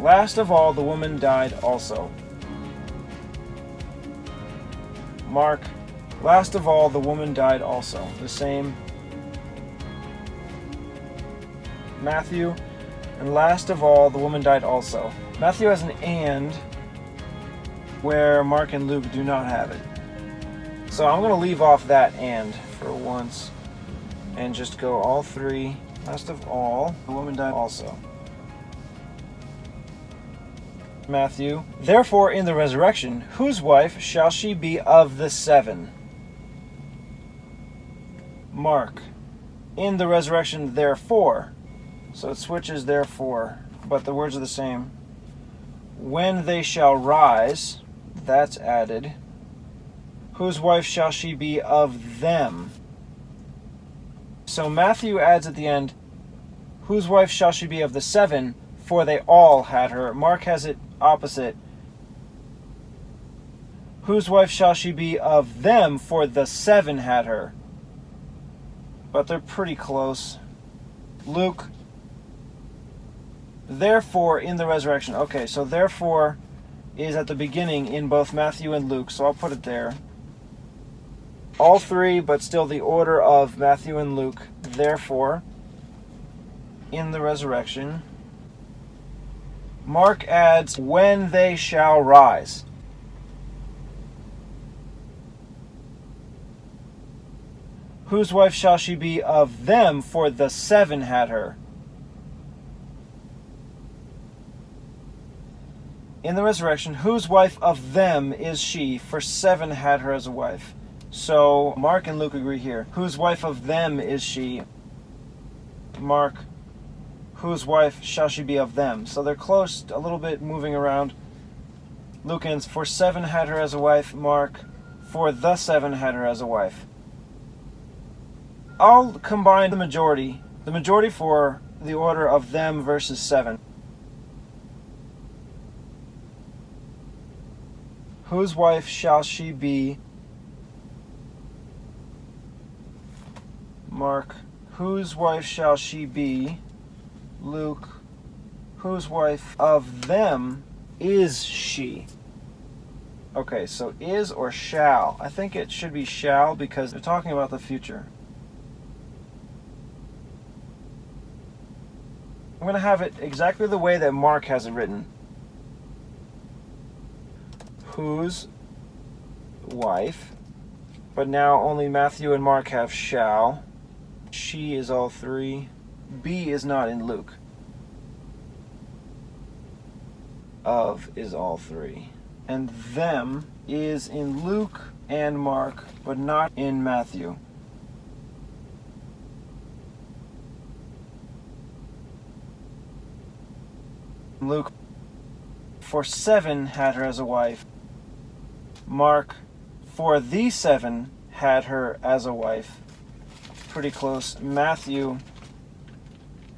Last of all, the woman died also. Mark, last of all, the woman died also. The same. Matthew, and last of all, the woman died also. Matthew has an and, where Mark and Luke do not have it. So I'm going to leave off that and for once, and just go all three. Last of all, the woman died also. Matthew, therefore in the resurrection, whose wife shall she be of the 7? Mark, in the resurrection, therefore. So it switches therefore, but the words are the same. When they shall rise, that's added. Whose wife shall she be of them? So Matthew adds at the end, whose wife shall she be of the 7? For they all had her. Mark has it opposite. Whose wife shall she be of them? For the 7 had her. But they're pretty close. Luke, therefore in the resurrection. Okay, so therefore is at the beginning in both Matthew and Luke, so I'll put it there. All three, but still the order of Matthew and Luke. Therefore, in the resurrection. Mark adds, when they shall rise. Whose wife shall she be of them? For the 7 had her. In the resurrection, whose wife of them is she? For 7 had her as a wife. So Mark and Luke agree here. Whose wife of them is she? Mark, whose wife shall she be of them? So they're close, a little bit moving around. Luke ends, for 7 had her as a wife. Mark, for the 7 had her as a wife. I'll combine the majority for the order of them versus 7. Whose wife shall she be? Mark, whose wife shall she be? Luke, whose wife of them is she? Okay, so is or shall? I think it should be shall because they're talking about the future. I'm going to have it exactly the way that Mark has it written. Whose wife, but now only Matthew and Mark have shall. She is all three. B is not in Luke. Of is all three. And them is in Luke and Mark, but not in Matthew. Luke, for 7 had her as a wife. Mark, for the 7 had her as a wife. Pretty close. Matthew,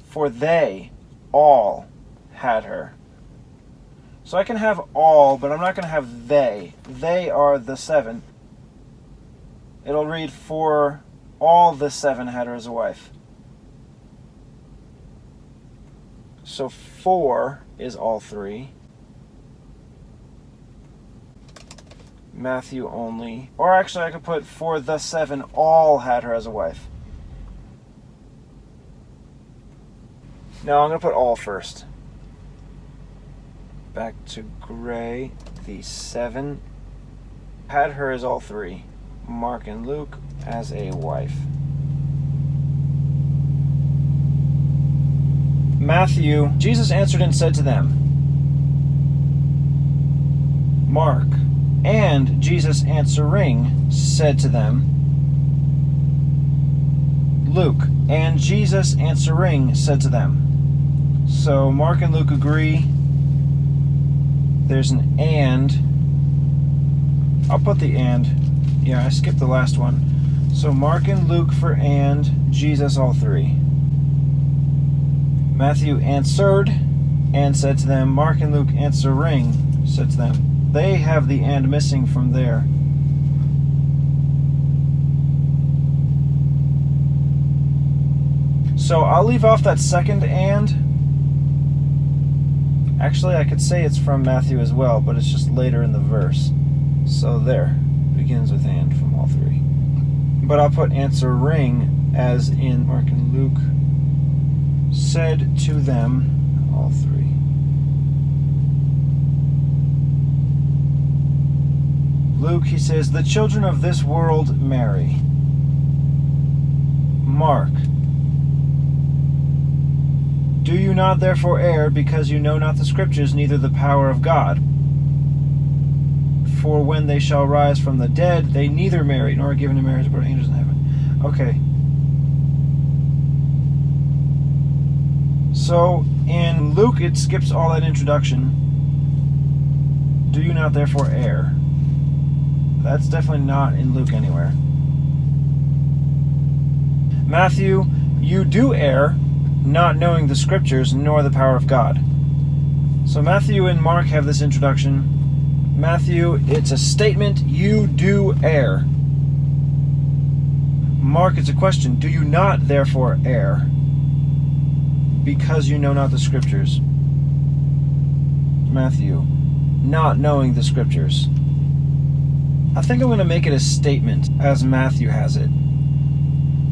for they all had her. So I can have all, but I'm not going to have they. They are the 7. It'll read, for all the 7 had her as a wife. So 4 is all three. Matthew only. Or actually I could put, for the 7 all had her as a wife. No, I'm going to put all first. Back to gray. The 7 had her as all three. Mark and Luke as a wife. Matthew, Jesus answered and said to them. Mark, and Jesus answering said to them. Luke, and Jesus answering said to them. So Mark and Luke agree. There's an and. I'll put the and. Yeah, I skipped the last one. So Mark and Luke for and, Jesus all three. Matthew answered and said to them. Mark and Luke answering said to them. They have the and missing from there. So I'll leave off that second and Actually, I could say it's from Matthew as well, but it's just later in the verse. So there, begins with and from all three. But I'll put answering as in Mark and Luke. Said to them, all three. Luke, he says, the children of this world marry. Mark, do you not therefore err, because you know not the Scriptures, neither the power of God? For when they shall rise from the dead, they neither marry, nor are given in marriage, but angels in heaven. Okay. So, in Luke, it skips all that introduction. Do you not therefore err? That's definitely not in Luke anywhere. Matthew, you do err, not knowing the Scriptures, nor the power of God. So Matthew and Mark have this introduction. Matthew, it's a statement, you do err. Mark, it's a question, do you not therefore err? Because you know not the Scriptures. Matthew, not knowing the Scriptures. I think I'm going to make it a statement, as Matthew has it.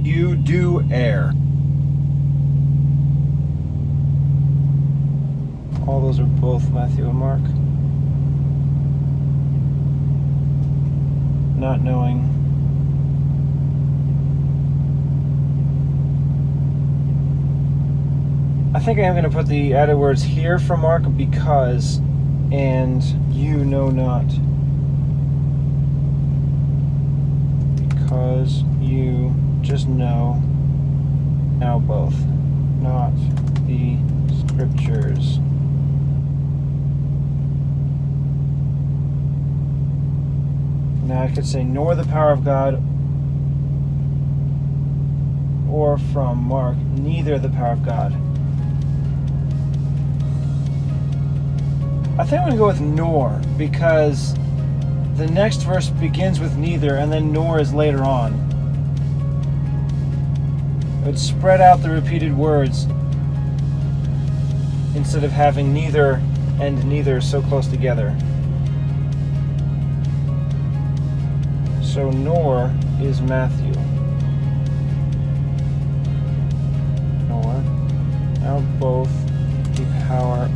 You do err. All those are both Matthew and Mark. Not knowing. I think I am going to put the added words here for Mark because, and you know not. Because you just know, now both, not the Scriptures. Now I could say, nor the power of God, or from Mark, neither the power of God. I think I'm going to go with nor, because the next verse begins with neither, and then nor is later on. It would spread out the repeated words instead of having neither and neither so close together. So nor is Matthew. Nor. Now both the power